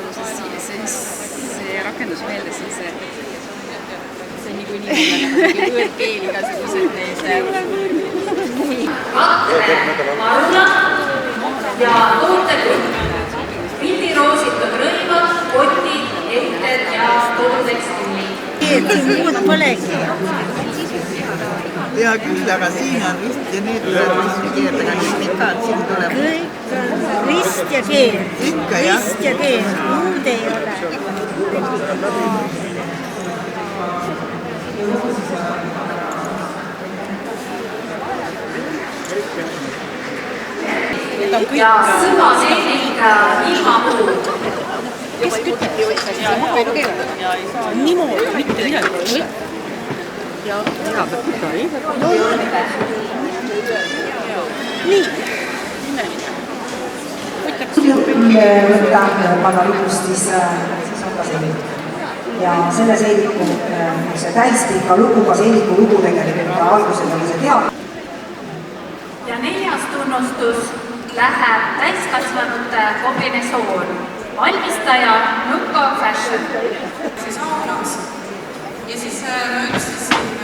praegu see rakendus meelde, siis see niikuinii mingi võõrkeel igasugused need Atre, Maruna ja tooteküll. Pildiroositud rõivad, kotid, ehted ja kodutekstiilid. Muud polegi. Hea küll, aga siin on rist ja need tulevad ristikeerdega, nii pikad siin tuleb. Kõik on rist ja keel. Ikka, jah. Rist ja keel, muud ei ole. Ja sõvaseelik ilma muud. kes kütati võtta siis niimoodi, mitte midagi. Ja peab ka ei. Nii. võtta panna lugust siis otaseelik. Ja selle seeliku, see täispika luguga seeliku lugu tegelikult alguses oli see teab. Ja 4. tunnustus läheb täiskasvanute kombinatsioon. Valmistaja Nuko Fashion. siis aunas ja siis ma ütlesin